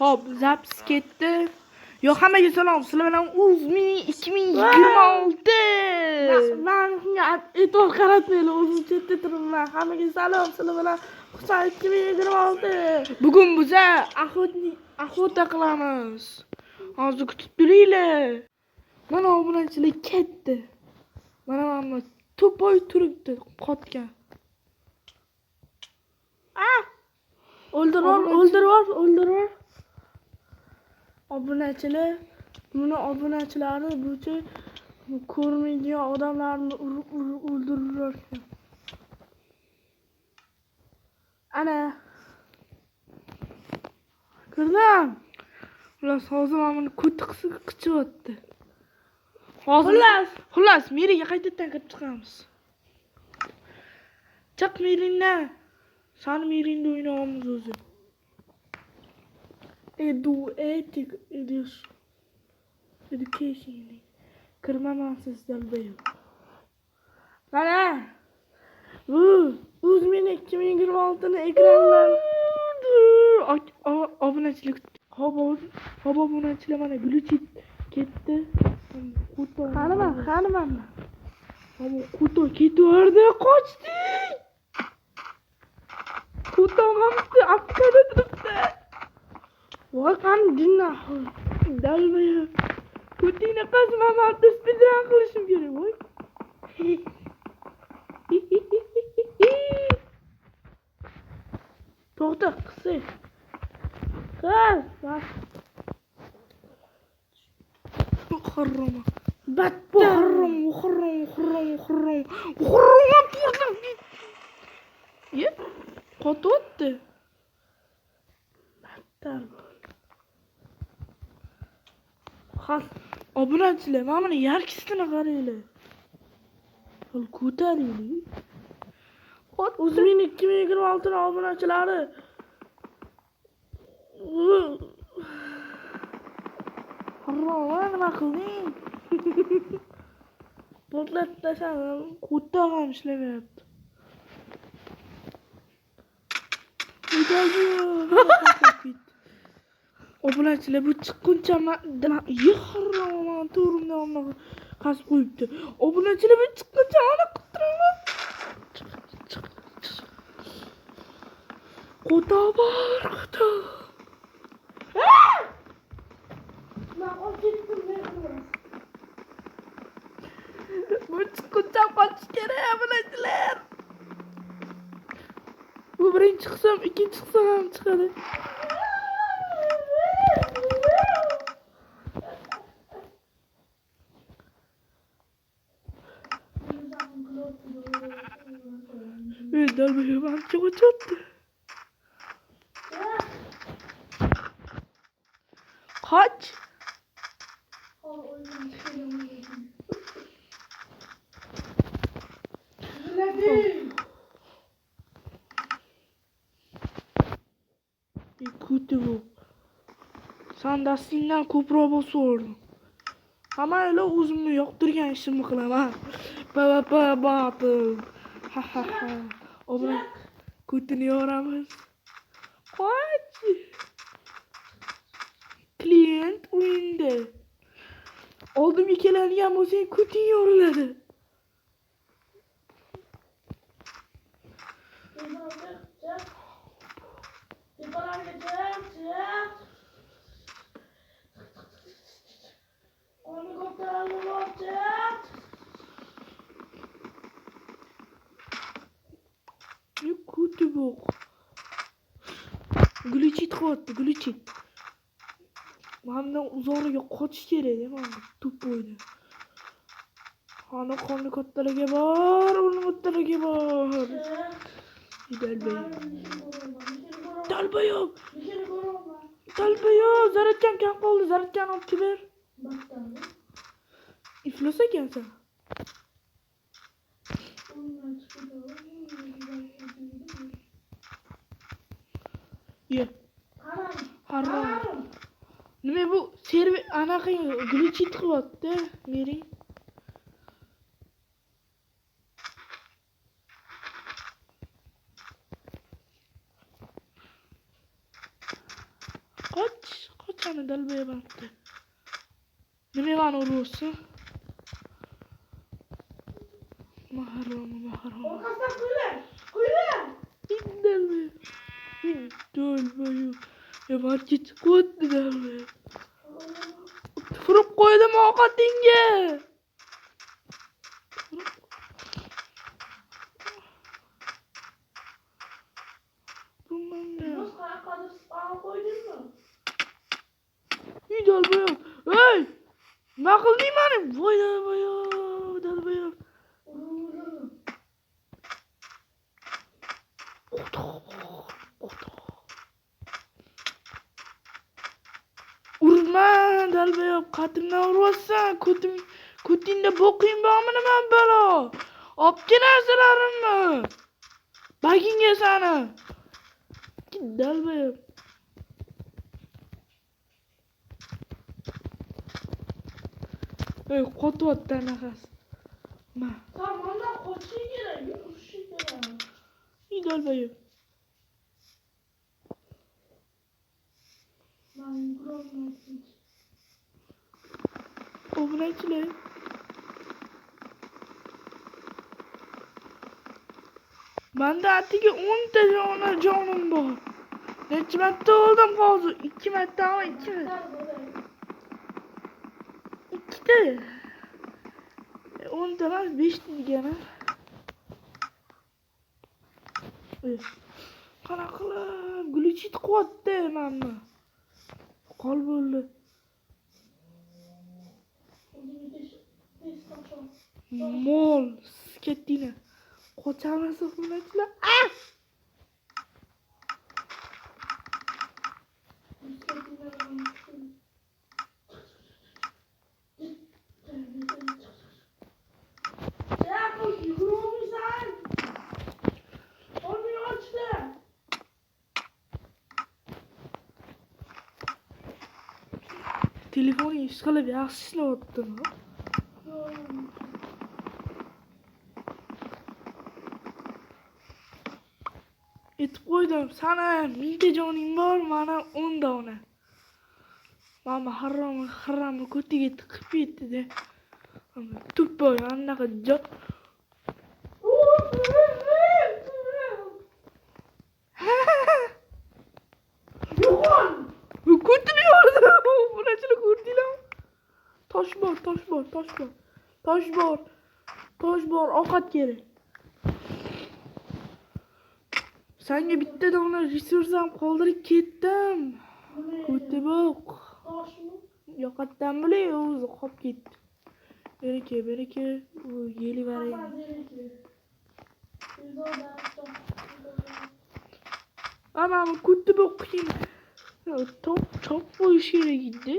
Hop, zaps ketdi. Yo, hammaga salom. Sizlar bilan Uzmini 2026. Men e'tibor qaratmayman, o'zim chetda turibman. Hammaga salom, sizlar bilan Husan 2026. Bugun biza охота qilamiz. Hozir kutib turinglar. Mana obunachilik ketdi. Mana to'poy turibdi, qotgan. O'ldirib. Obunachilar, buni obunachilari bucha ko'rmaydigan odamlarni o'ldirurlar. Ana. Ko'rdim. Xullas, hozir mana buni ko'ti qichiyapti. Xullas, meriga qaytadan kirib chiqamiz. Chiq meringdan. Sani meringda o'ynaymiz o'zi. Education. Kirmamansiz dalbayo. Mana. Bu Uzmini 2026 ni ekrandan obunachilik. Hop, obunachilar mana gluchit ketdi. Qaniman. Ama kutu ketdi, qochdik. Kutu hamsi Afrikada turibdi. Voy, qani dinna. Dalbayo. Kutingni qazmaman, speedrun qilishim kerak, voy. To'xta, qisi. Qaz. Xarroma. Battar. Xarrom. Ye? Qotibdi. Battar. Xas, obunachilar, mana buni yarkisini qaranglar. Ol ko'taringlar. Uzmini 2026 ni obunachilari. Xarrom, nima qilding? Portlatib tashladim. Ko'ta ham ishlamayapti. Obunachilar, bu chiqquncha xarrom, to'rimdan qasib qo'yibdi. Obunachilar, bu chiqquncha ana qitiraman. Qo'ta bor. Bu chiqquncha qochish kerak, obunachilar. Bu birinchi qism, ikkinchi qism ham chiqadi. Dalbayo ancha qochadi. Qoch. Kutu. Sen dastingdan ko'proq bosib. Hammalar o'zimni yoqtirgan ishimni qilaman. Battle. Ha. Obuna kutini yoramiz. Qoch. Klient o'yinda. Oldimga keladigan bo'lsang, kuting yoriladi. Kutu yo'q. Gluchit qo'ydi, gluchit. Mendan uzoqroqqa qochish kerak, mana to'poyda. Qoni kattalarga bor, uni kattalarga bor. Dalbayo, zaratgan kam qoldi, zaratgan olib ber. Iflos ekansan. Ye. Harom. Nima bu server anaqa gluchit qilyapti, mering. Qoch. mani dalbayapti. Nima mani uryapsan? Mahrum. Orqasidan kuylar. Dalbay. Dalbay. Ya market qo'ydi dalbay. Furib qo'ydim ovqatingga. Biz qayoqqadir spam qo'ydingmi? Dalbay. Hey! Nima qilding mani? Voy dalbay. Urma dalbay. Qatimdan uryapsan. Ko'tingda bo'qing bormi nima balo? Obke narsalarimni. Bagingga sani. Dalbay. Ey, qotyapti anaqasi. Ma. Tomondan qochishing kerak, yurishing kerak. Dalbay. Men yugurolmayapman. Obunachilar. Menda atigi 10 ta jonim bor. Necha marta oldim hozir? 2 martami? 2 mi? 2 ta. 10 ta emas, 5 ta degani. Qanaqa qilib glitchit qilyapti menni. Qol bo'ldi. Mol, skatina. Qochamiz obunachilar. Telefonu ishqilib yaxshi ishlayaptimi? Aytib qo'ydim, sana 1000 ta joning bor, mana 10 dona. Mama harramni ko'tiga tiqib ketdi-da. Tuppoy anaqa Ko'tini yordi. Bunachilar ko'rdinglarmi? Tosh bor, ovqat kerak. Senga bitta dona resursam qoldirib ketdim. Ko'tiboq. Toshmi? Yoqatdan bilay, o'zi qolib ketdi. Bereke. U yeli baray. Ama ko'tiboq qiyin. Top qo'yish kerak edi.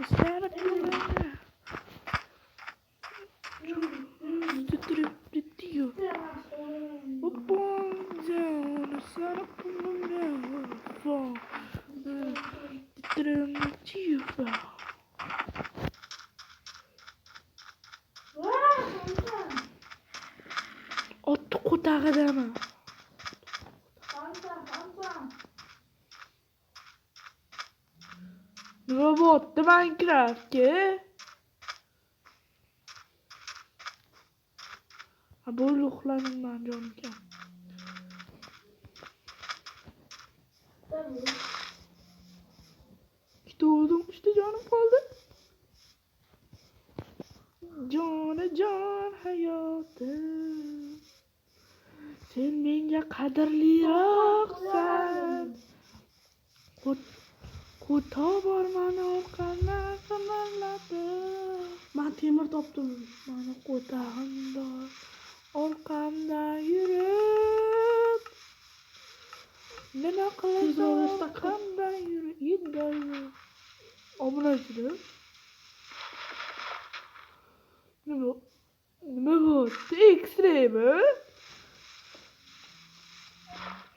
Istarib turibdi. Otni qo'tag'idami? Nima bo'pti Minecraftga? Bo'ldi uxladim men jonim. Tutdim, işte jonim qoldi. Jon hayotim. Sen menga qadrliroqsan. Qo'to bor mani orqamdan qimirladi. Men temir topdim. Mani qo'tag'im bor. Orqamda yurib. Nima qilasan? Qanday yurib? Obunachilar. Nima bo'pti? Ekstremi?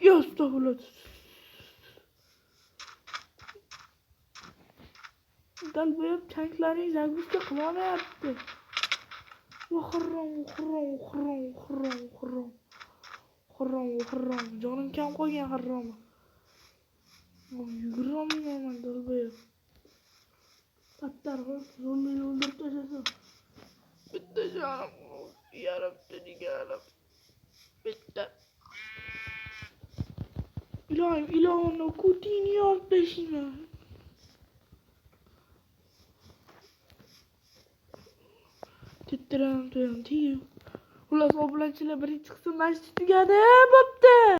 Yostog'lar. Dalbayib chanklaring zaguzga qilolmayapti. Xurrom. Jonim kam qolgan xurrom. Yugurolmayman dalboy. Battar qil, zombini o'ldirib tashlasa. Bitta jonim yarabdi deganim. Bitta. İlohim ilahimni kutini yop beshingni. Tittiram to'yim. Xullas obunachilar birinchi qism mana shu tugadi. Bo'pti.